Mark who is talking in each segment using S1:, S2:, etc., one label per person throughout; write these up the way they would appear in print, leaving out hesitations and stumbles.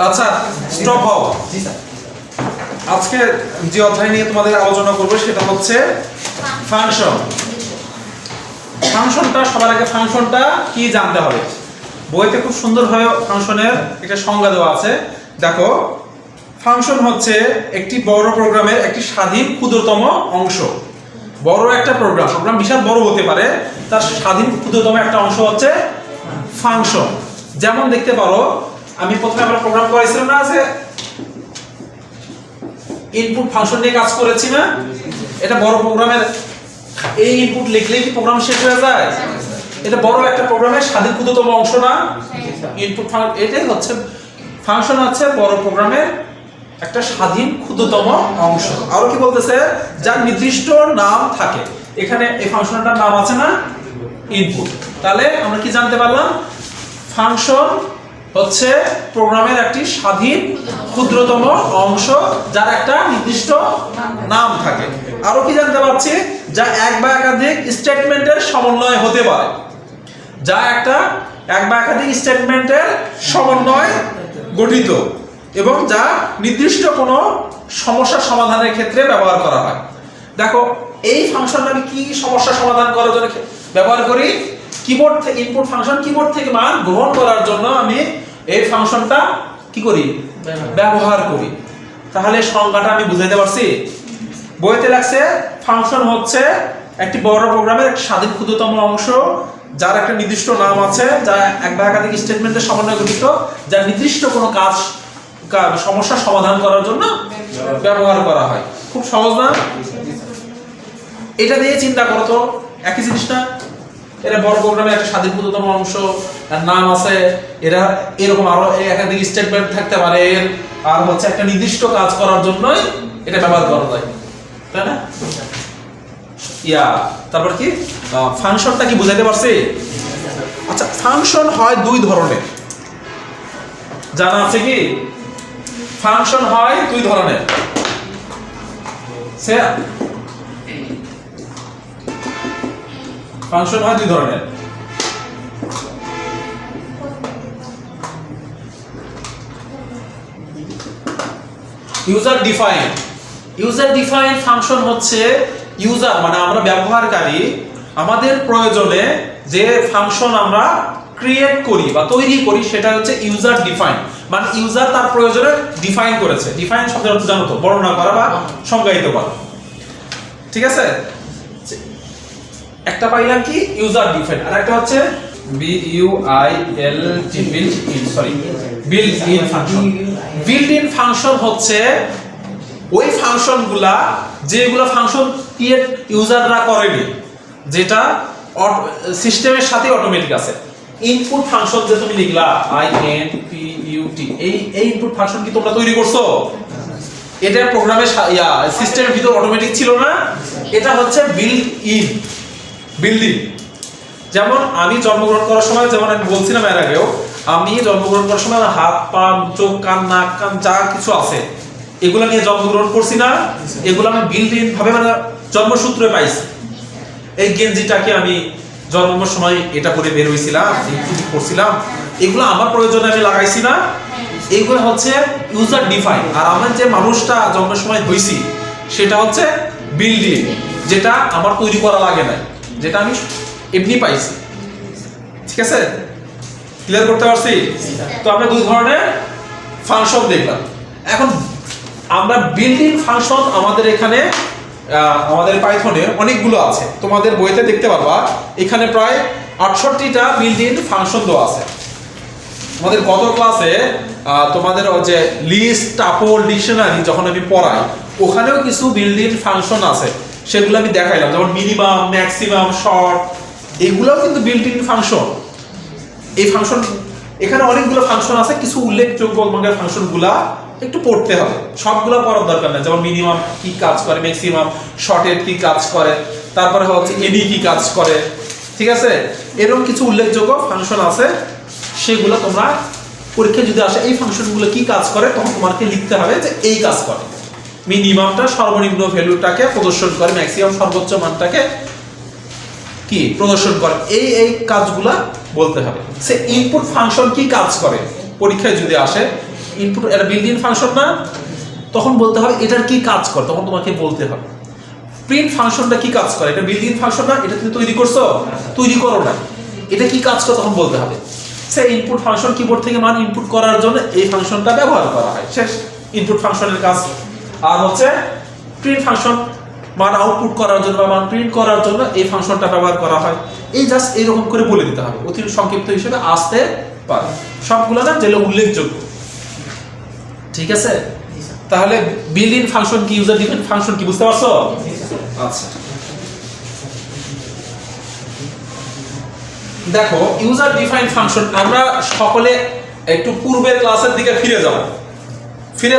S1: আচ্ছা স্টপ হও। আজকে যে অধ্যায় নিয়ে তোমাদের আলোচনা করব সেটা হচ্ছে ফাংশন। ফাংশনটা সবার আগে ফাংশনটা কি জানতে হবে। বইতে খুব সুন্দরভাবে ফাংশনের একটা সংজ্ঞা দেওয়া আছে। দেখো, ফাংশন হচ্ছে একটি বড় প্রোগ্রামের একটি স্বাধীন ক্ষুদ্রতম অংশ। বড় একটা প্রোগ্রাম বিশাল বড় হতে পারে, তার স্বাধীন ক্ষুদ্রতম একটা অংশ হচ্ছে ফাংশন। যেমন দেখতে পারো, আমি প্রথমে আমরা প্রোগ্রাম করেছিলাম না, আছে ইনপুট ফাংশন নিয়ে কাজ করেছি না। এটা বড় প্রোগ্রামের এই ইনপুট লিখলেই কি প্রোগ্রাম শেষ হয়ে যায়? এটা বড় একটা প্রোগ্রামের স্বাধীন ক্ষুদ্রতম অংশ না ইনপুট ফাংশন। এটাই হচ্ছে ফাংশন, হচ্ছে বড় প্রোগ্রামের একটা স্বাধীন ক্ষুদ্রতম অংশ। আরো কি বলতেছে, যার নির্দিষ্ট নাম থাকে। এখানে এই ফাংশনটার নাম আছে না, ইনপুট। তাহলে আমরা কি জানতে পারলাম? ফাংশন হচ্ছে প্রোগ্রামের একটি স্বাধীন ক্ষুদ্রতম অংশ, যার একটা নির্দিষ্ট নাম থাকে। আরো কি জানতে পারছি? যা এক বা একাধিক স্টেটমেন্টের সমন্বয় হতে পারে। যা এক বা একাধিক স্টেটমেন্টের সমন্বয় গঠিত এবং যা নির্দিষ্ট কোনো সমস্যা সমাধানের ক্ষেত্রে ব্যবহার করা হয়। দেখো, এই ফাংশনটা আমি কি সমস্যা সমাধান করার জন্য ব্যবহার করি? কিবোর্ড থেকে ইনপুট ফাংশন, কিবোর্ড থেকে মান গ্রহণ করার জন্য আমি এই ফাংশনটা কি করি? ব্যবহার করি। তাহলে সংজ্ঞাটা আমি বুঝাইতে পারছি? বইতে লাগছে ফাংশন হচ্ছে একটি বড় প্রোগ্রামের একটি স্বাধীন ক্ষুদ্রতম অংশ, যার একটা নির্দিষ্ট নাম আছে, যা এক বা একাধিক স্টেটমেন্টের সমন্বয়ে গঠিত, যা নির্দিষ্ট কোনো কাজ সমস্যা সমাধান করার জন্য ব্যবহার করা হয়। খুব সহজ না? এটা দিয়ে চিন্তা করো তো, একই জিনিস না? এরা বড় প্রোগ্রামের একটা স্বাধীন ক্ষুদ্রতম অংশ, এর নাম আছে, এরা এরকম আরো একাধিক স্টেটমেন্ট থাকতে পারে, আর হচ্ছে একটা নির্দিষ্ট কাজ করার জন্যই এটা ব্যবহার করা যায়, তাই না? তারপর কি ফাংশনটা কি বুঝাইতে পারছি? আচ্ছা, ফাংশন হয় দুই ধরনের, জানা আছে কি? ফাংশন হয় দুই ধরনের। ফাংশন হয় দুই ধরনের। ইউজার ডিফাইন ফাংশন হচ্ছে ইউজার মানে আমরা ব্যবহারকারী আমাদের প্রয়োজনে যে ফাংশন আমরা ক্রিয়েট করি বা তৈরি করি, সেটা হচ্ছে ইউজার ডিফাইন। মানে ইউজার তার প্রয়োজনে ডিফাইন করেছে। ডিফাইন শব্দের অর্থ জানো তো? বর্ণনা করা বা সংজ্ঞায়িত করা। ঠিক আছে? একটা পাইলাম কি ইউজার ডিফাইন, আর একটা হচ্ছে built in function. Built in function হচ্ছে ওই ফাংশনগুলা যেগুলো ফাংশন ক্রিয়েট ইউজাররা করেনি, যেটা সিস্টেমের সাথে অটোমেটিক আছে। ইনপুট ফাংশন যে তুমি লিখলা INPUT, এই ইনপুট ফাংশন কি তোমরা তৈরি করছো? এটা প্রোগ্রামের সিস্টেমের ভিতর অটোমেটিক ছিল না। এটা হচ্ছে বিল্ডিং। যেমন আমি জন্মগ্রহণ করার সময়, যেমন আমি বলছিলাম এর আগেও, আমি জন্মগ্রহণ করার সময় হাত, পা, চোখ, কান, নাক, কান যা কিছু আছে এগুলো নিয়ে জন্মগ্রহণ করছি না। এগুলো আমি বিল্ডিং ভাবে মানে জন্মসূত্রে পাইছি। এই গেঞ্জিটাকে আমি জন্মের সময় এটা পরে বের হইছিলাম, করছিলাম, এগুলো আমার প্রয়োজনে আমি লাগাইছি না। এইগুলো হচ্ছে ইউজার ডিফাইন। আর আমার যে মানুষটা জন্মের সময় হইছি সেটা হচ্ছে বিল্ডিং, যেটা আমার তৈরি করা লাগে না, যেটা আমি এমনি পাইছি। ঠিক আছে? ক্লিয়ার করতে পারছি? তো আমরা দুই ধরনের ফাংশন দেখলাম। এখন আমরা বিল্ডিং ফাংশন আমাদের এখানে আমাদের পাইথনে অনেকগুলো আছে, তোমাদের বইতে দেখতে পারবা। এখানে প্রায় 68টা বিল্ডিং ফাংশন দেওয়া আছে। আমাদের গত ক্লাসে তোমাদের যে লিস্ট, টাপল, ডিকশনারি যখন আমি পড়াই, ওখানেও কিছু বিল্ডিং ফাংশন আছে, সেগুলো আমি দেখাইলাম। যেমন মিনিমাম, ম্যাক্সিমাম, শর্ট, এগুলোও কিন্তু বিল্ডিং ফাংশন। এই ফাংশন এখানে অনেকগুলো ফাংশন আছে, কিছু উল্লেখযোগ্য ফাংশনগুলা একটু পড়তে হবে, সবগুলো পড়ার দরকার নেই। যেমন মিনিমাম কি কাজ করে, ম্যাক্সিমাম, শর্টের কি কাজ করে, তারপরে হচ্ছে এনি কি কাজ করে। ঠিক আছে? এরকম কিছু উল্লেখযোগ্য ফাংশন আছে, সেগুলো তোমরা পরীক্ষায় যদি আসে এই ফাংশনগুলো কি কাজ করে, তখন তোমাকে লিখতে হবে যে এই কাজ করে। মিনিমামটা সর্বনিম্ন ভ্যালুটাকে প্রদর্শন করে, ম্যাক্সিমাম সর্বোচ্চ মানটাকে কি প্রদর্শন করে, এই কাজগুলা বলতে হবে। সে ইনপুট ফাংশন কি কাজ করে পরীক্ষায় যদি আসে, ইনপুট এটা বিল্ট ইন ফাংশন না, তখন বলতে হবে এটার কি কাজ করে, তখন তোমাকে বলতে হবে প্রিন্ট ফাংশনটা কি কাজ করে, এটা বিল্ট ইন ফাংশন না, এটা তুমি তৈরি করছো, তৈরি করো না, এটা কি কাজ করে তখন বলতে হবে। সে ইনপুট ফাংশন কিবোর্ড থেকে মান ইনপুট করার জন্য এই ফাংশনটা ব্যবহার করা হয়, শেষ ইনপুট ফাংশনের কাজ। আর হচ্ছে প্রিন্ট ফাংশন মান আউটপুট করার জন্য বা মান প্রিন্ট করার জন্য এই ফাংশনটা ব্যবহার করা হয়। এই জাস্ট এইরকম করে বলে দিতে হবে, অতি সংক্ষিপ্ত হিসেবে আসতে পারে, সবগুলো না যেগুলো উল্লেখযোগ্য। ঠিক আছে, তাহলে বিল্ট ইন ফাংশন কি, ইউজার ডিফাইন্ড ফাংশন কি, বুঝতে পারছো? আচ্ছা দেখো ইউজার ডিফাইন্ড ফাংশন আমরা সকলে একটু পূর্বের ক্লাসের দিকে ফিরে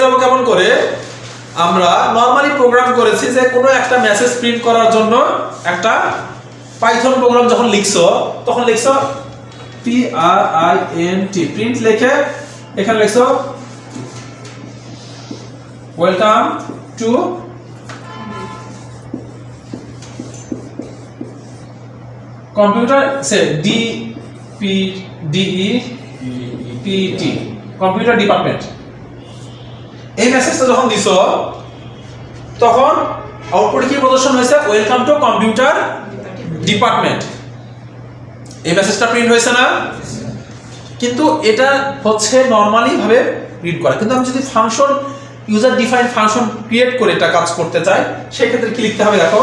S1: যাব কেমন করে? আমরা নরমালি প্রোগ্রাম করেছি যে কোনো একটা মেসেজ প্রিন্ট করার জন্য একটা পাইথন প্রোগ্রাম যখন লিখছো তখন লিখছো print প্রিন্ট লিখে এখানে লিখছো welcome to computer say DEPT computer department. এই মেসেজটা যখন দিছো তখন আউটপুটে কি প্রদর্শন হয়েছে? Welcome to computer department. এই মেসেজটা প্রিন্ট হয়েছে না? কিন্তু এটা হচ্ছে নরমালি ভাবে প্রিন্ট করা, কিন্তু আমি যদি function user defined function create করে এটা কাজ করতে চাই সেই ক্ষেত্রে কি লিখতে হবে দেখো,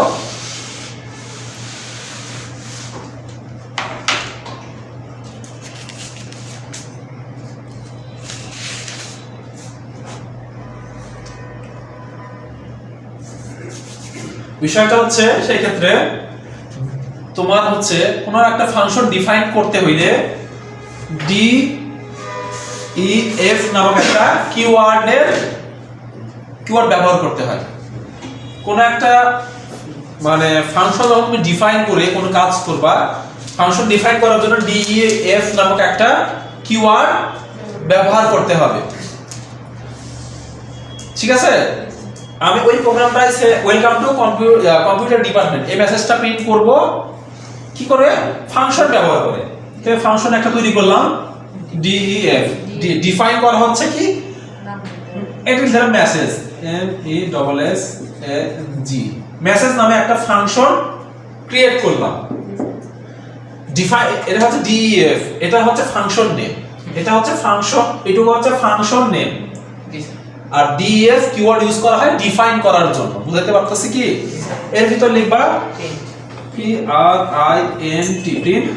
S1: বিষয়টা হচ্ছে সেই ক্ষেত্রে তোমার হচ্ছে কোনো একটা ফাংশন ডিফাইন করতে হইলে def নামক একটা কিওয়ার্ড ব্যবহার করতে হয়। কোনো একটা মানে ফাংশন যখন তুমি ডিফাইন করে কোনো কাজ করবা, ফাংশন ডিফাইন করার জন্য def নামক একটা কিওয়ার্ড ব্যবহার করতে হবে। ঠিক আছে, আমি ওই প্রোগ্রামটাই ওয়েলকাম টু কম্পিউটার ডিপার্টমেন্ট এই মেসেজটা প্রিন্ট করব কি করে? ফাংশন ব্যবহার করে। তো ফাংশন একটা তৈরি করলাম def, ডিফাইন করা হচ্ছে কি এটা ইজ মেসেজ MESSG মেসেজ নামে একটা ফাংশন ক্রিয়েট করলাম। ডিফাইন এটা হচ্ছে def, এটা হচ্ছে ফাংশন নেম, এটা হচ্ছে ফাংশন, এটুকু হচ্ছে ফাংশন নেম। আর def কিওয়ার্ড ইউজ করা হয় ডিফাইন করার জন্য, বুঝতে পারতেছি কি? এর ভিতর লিখবা print print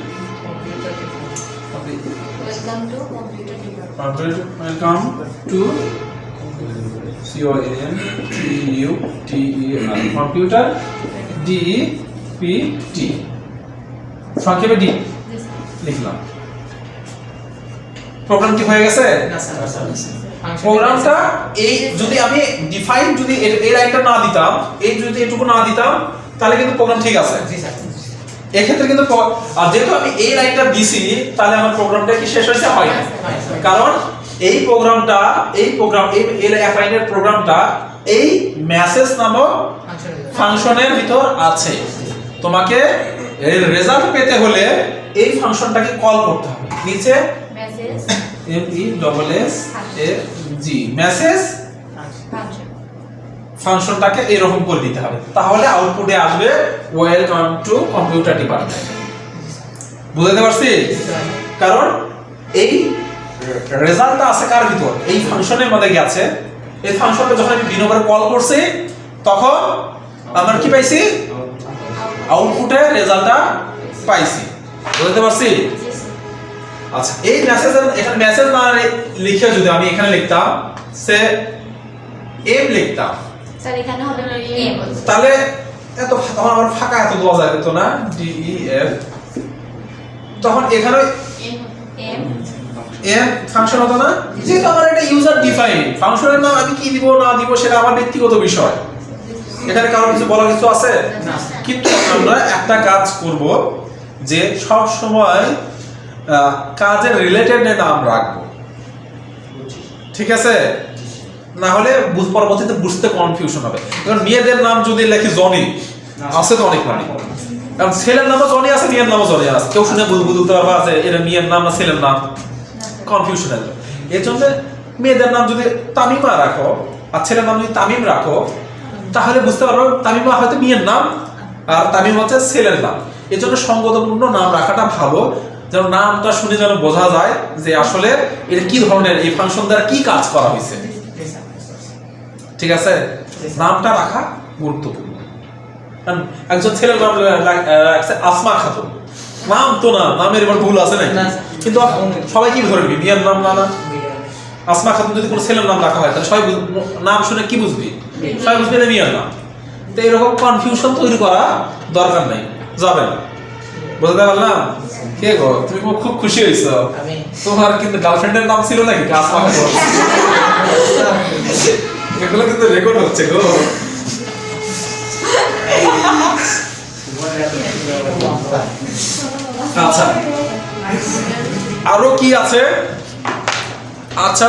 S1: welcome to computer DEPT সংক্ষেপে D লিখলাম। প্রোগ্রাম কি হয়ে গেছে? প্রোগ্রামটা এই যদি আমি ডিফাইন যদি এই লাইনটা না দিতাম, এই যদি এটুকু না দিতাম তাহলে কিন্তু প্রোগ্রাম ঠিক আছে। এই ক্ষেত্রে কিন্তু আর যেহেতু আমি এই লাইনটা দিছি তাহলে আমার প্রোগ্রামটা কি শেষ হয়েছে? হয় না, কারণ এই প্রোগ্রামটা এই এক লাইনের প্রোগ্রামটা এই মেসেজ নামক ফাংশনের ভিতর আছে। তোমাকে এর রেজাল্ট পেতে হলে এই ফাংশনটাকে কল করতে হবে, নিচে MESSG মেসেজ ফাংশনটাকে এরকম করে দিতে হবে, তাহলে আউটপুটে আসবে ওয়েলকাম টু কম্পিউটার ডিপার্টমেন্ট। বুঝতে পারছি? কারণ এই রেজাল্টটা আছে কার ভিতর? এই ফাংশনের মধ্যে গেছে। এই ফাংশনটা যখন আমি বিনা করে কল করছি তখন আমরা কি পাইছি? আউটপুটে রেজাল্টটা পাইছি। বুঝতে পারছি? আচ্ছা, এই মেসেজ এখানে মেসেজ না লিখে যদি আমি এখানে লিখতাম সে এম লিখতাম,
S2: স্যার এখানে হবে এম,
S1: তাহলে এত তখন আমার ফাঁকা এত দেওয়া যাবে তো না, DEF তখন এখানে এম ফাংশন হতো না। যেহেতু আমার এটা ইউজার ডিফাইন ফাংশনের নাম, আমি কি দিব না দিব সেটা আমার ব্যক্তিগত বিষয়, এখানে কারো কিছু বলার কিছু আছে না। কিন্তু আমরা একটা কাজ করব যে সব সময় কাজের রিলেটেড নাম রাখবো, ঠিক আছে? না হলে পরবর্তীতে বুঝতে কনফিউশন হবে। কারণ মেয়েদের নাম যদি লেখি জনি আছে তো অনেক মানে, কারণ ছেলের নামও জনি আছে, মেয়ের নামও জনি আছে, কেউ শুনে বুঝতে পারবা যে এটা মেয়ের নাম না ছেলের নাম, কনফিউশন আসবে। এর জন্য মেয়েদের নাম যদি তামিমা রাখো আর ছেলের নাম যদি তামিম রাখো, তাহলে বুঝতে পারবো তামিমা হয়তো মেয়ের নাম আর তামিম হচ্ছে ছেলের নাম। এই জন্য সঙ্গতপূর্ণ নাম রাখাটা ভালো, যেন নামটা শুনে যেন বোঝা যায় যে আসলে এটা কি ধরনের, এই ফাংশন দ্বারা কি কাজ করা হয়েছে। ঠিক আছে, নামটা রাখা গুরুত্বপূর্ণ। একজন ছেলের নাম রাখছে আসমা খাতুন, নাম তো না, নামের এবার ভুল আছে নাকি? কিন্তু সবাই কি ধরবি, বিয়ের নাম না। আসমা খাতুন যদি কোনো ছেলের নাম রাখা হয় তাহলে সবাই নাম শুনে কি বুঝবি? সবাই বুঝবি না বিয়ের নাম। তো এরকম কনফিউশন তৈরি করা দরকার নাই, যাবে না। বুঝতে পারলাম? কে গো, তুমি খুব খুশি হয়েছো? তোমার কিন্তু গার্লফ্রেন্ডের নাম ছিল নাকি আসমা খাতুন? এগুলো কিন্তু রেকর্ড হচ্ছে গো। আচ্ছা, আরো কি আছে? আচ্ছা,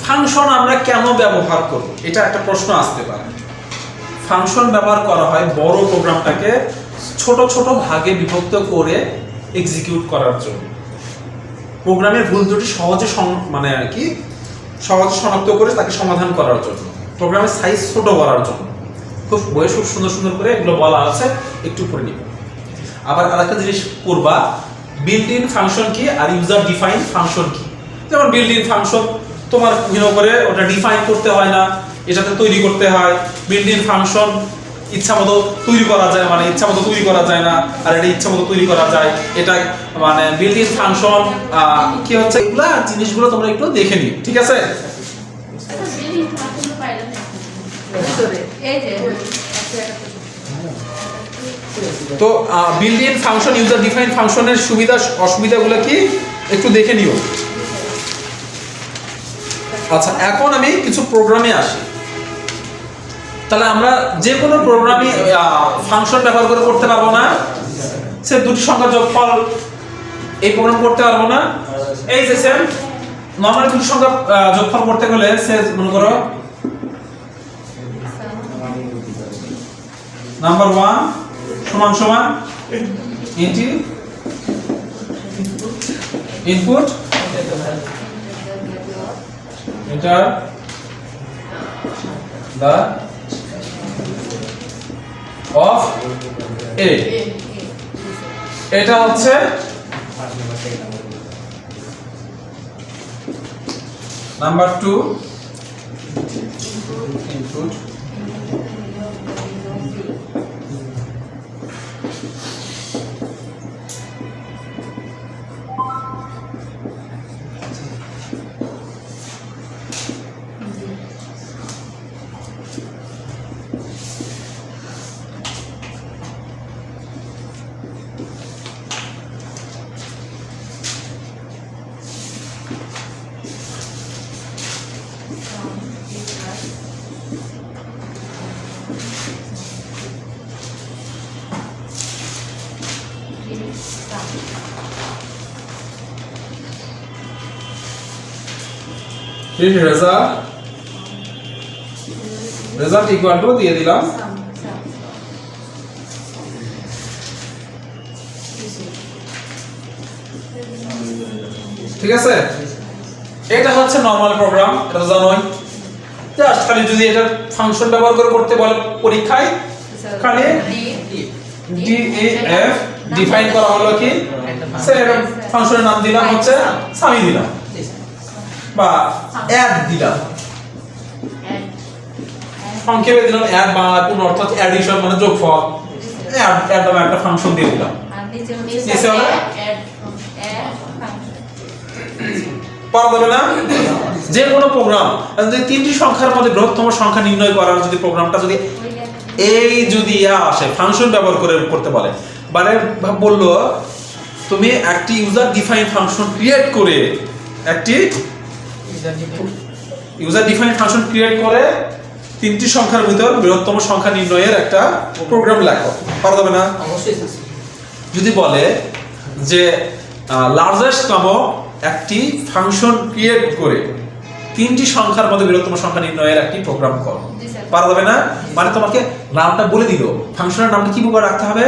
S1: ফাংশন আমরা কেন ব্যবহার করব, এটা একটা প্রশ্ন আসতে পারে। ফাংশন ব্যবহার করা হয় বড় প্রোগ্রামটাকে ছোট ছোট ভাগে বিভক্ত করে এক্সিকিউট করার জন্য। প্রোগ্রামের ভুল ত্রুটি সহজে মানে কি সহজে শনাক্ত করে তাকে সমাধান করার জন্য, প্রোগ্রামের সাইজ ছোট করার জন্য। খুব বইয়ে খুব সুন্দর সুন্দর করে এগুলো বলা আছে, একটু পড়ে নিব। আবার আরেকটা জিনিস পড়বা, বিল্ট ইন ফাংশন কি আর ইউজার ডিফাইন ফাংশন কি। যেমন বিল্ট ইন ফাংশন তোমার করে ওটা ডিফাইন করতে হয় না, এটাতে তৈরি করতে হয়। বিল্ট ইন ফাংশন ইচ্ছা মতো তৈরি করা যায়, মানে ইচ্ছা মতো তৈরি করা যায় না, আর এটা ইচ্ছা মতো তৈরি করা যায়। এটা মানে বিল্ট ইন ফাংশন কি হচ্ছে, এগুলা জিনিসগুলো তোমরা একটু দেখে নিও, ঠিক আছে? তো built in function, user define ফাংশনের সুবিধা অসুবিধাগুলো কি একটু দেখে নিও। আচ্ছা, এখন আমি কিছু প্রোগ্রামে আসি। তাহলে আমরা যে কোনো প্রোগ্রামে ফাংশন ব্যবহার করে করতে পারবো না? সে দুটি সংখ্যার যোগফল এই প্রোগ্রাম করতে পারবো না? এই যে সেম নরমাল দুটি সংখ্যা যোগফল করতে গেলে সে মনে করো নাম্বার 1 সমান সমান input enter the of a, এটা হচ্ছে number 2 input result equal to দিয়ে দিলাম ঠিক আছে। এটা হচ্ছে নরমাল প্রোগ্রাম, এটা তো জানোই। জাস্ট খালি যদি এটা ফাংশন ব্যবহার করে করতে বলে পরীক্ষায়, খালি DAF ডিফাইন করা হলো কি, সেটা ফাংশনের নাম দিলাম হচ্ছে সামি দিলাম বা অ্যাড দিলাম, সংক্ষেপে দিলাম অ্যাড, বাংলা কোন অর্থ হচ্ছে অ্যাডিশন মানে যোগফল। অ্যাড নামে একটা ফাংশন দিয়ে দিলাম, নিচে হলো পারা যাবে না। যে কোনো প্রোগ্রাম যদি তিনটি সংখ্যার মধ্যে বৃহত্তম সংখ্যা নির্ণয় করার যদি প্রোগ্রামটা যদি এই যদি আসে ফাংশন ব্যবহার করে করতে বলে, মানে বললো তুমি একটি ইউজার ডিফাইন ফাংশন ক্রিয়েট করে একটি ইউজার ডিফাইন ফাংশন ক্রিয়েট করে তিনটি সংখ্যার ভিতর বৃহত্তম সংখ্যা নির্ণয়ের একটা প্রোগ্রাম লেখো, পারা যাবে না? যদি বলে যে লার্জেস্ট নামক একটি ফাংশন ক্রিয়েট করে তিনটি সংখ্যার মধ্যে বৃহত্তম সংখ্যা নির্ণয়ের একটি প্রোগ্রাম করো, পারা যাবে না? মানে তোমাকে নামটা বলে দিল, ফাংশনের নামটা কি করে রাখতে হবে,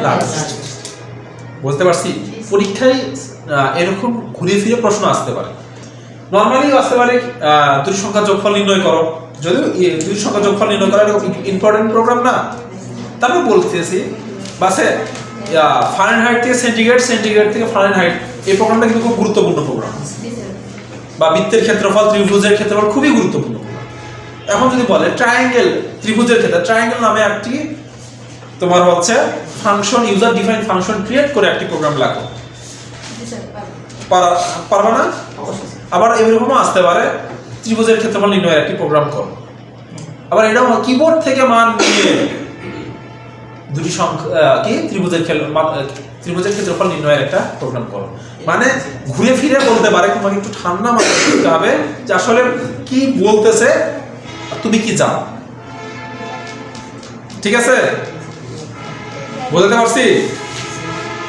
S1: লার্জেস্ট। বুঝতে পারছি? পরীক্ষায় এরকম ঘুরে ফিরে প্রশ্ন আসতে পারে নরমালি আসতে পারে দুই সংখ্যার যোগফল নির্ণয় করো, যদিও দুই সংখ্যার যোগফল নির্ণয় করা এরকম ইম্পর্টেন্ট প্রোগ্রাম না, তারপর বলতেছি বাসে ফারেনহাইট থেকে সেন্টিগ্রেড, সেন্টিগ্রেড থেকে ফারেনহাইট, এই প্রোগ্রামটা কিন্তু খুব গুরুত্বপূর্ণ প্রোগ্রাম। বা বৃত্তের ক্ষেত্রফল, ত্রিভুজের ক্ষেত্রফল খুবই গুরুত্বপূর্ণ। এখন যদি বলে ট্রায়াঙ্গেল, ত্রিভুজের ক্ষেত্রে ট্রায়াঙ্গেল নামে একটি তোমার হচ্ছে function, user define function create করে একটি প্রোগ্রাম লাগো, পারবা না? আবার এরকমও আসতে পারে ত্রিভুজের ক্ষেত্রফল নির্ণয়ের একটি প্রোগ্রাম করো। আবার এটাও কিবোর্ড থেকে মান নিয়ে দুটি সংখ্যা কি ত্রিভুজের ক্ষেত্রফল নির্ণয়ের একটা প্রোগ্রাম করো। মানে ঘুরে ফিরে বলতে পারে, তোমাকে একটু ঠান্ডা মাথায় করতে হবে যে আসলে কি বলতেছে, তুমি কি জানো। ঠিক আছে, বুঝতে পারছি?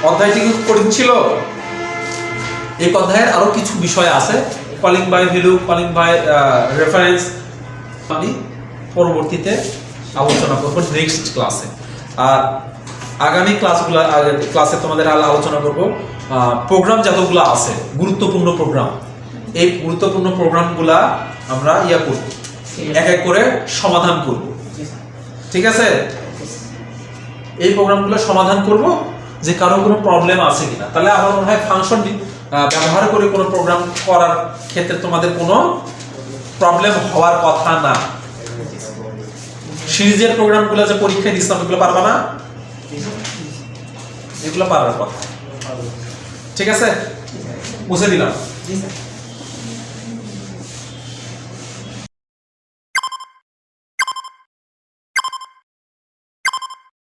S1: অধ্যায়টি খুব কঠিন ছিল। এই অধ্যায়ের আরো কিছু বিষয় আছে, calling by value, calling by reference, আমি পরবর্তীতে আলোচনা করব নেক্সট ক্লাসে। আর আগামী ক্লাসে তোমাদের আলোচনা করব প্রোগ্রাম যতগুলো আছে, গুরুত্বপূর্ণ প্রোগ্রাম, এই গুরুত্বপূর্ণ প্রোগ্রামগুলা আমরা করব, এক এক করে সমাধান করব। ঠিক আছে, এই প্রোগ্রামগুলো সমাধান করব যে কারো কোনো প্রবলেম আছে কিনা। তাহলে আমার মনে হয় ফাংশন ব্যবহার করে কোনো প্রোগ্রাম করার ক্ষেত্রে তোমাদের কোনো প্রবলেম হওয়ার কথা না। সিরিজের প্রোগ্রামগুলো যে পরীক্ষায় দিচ্ছিলাম এগুলো পারবা না, এগুলো পারার কথা। ঠিক আছে, মুছে দিলাম।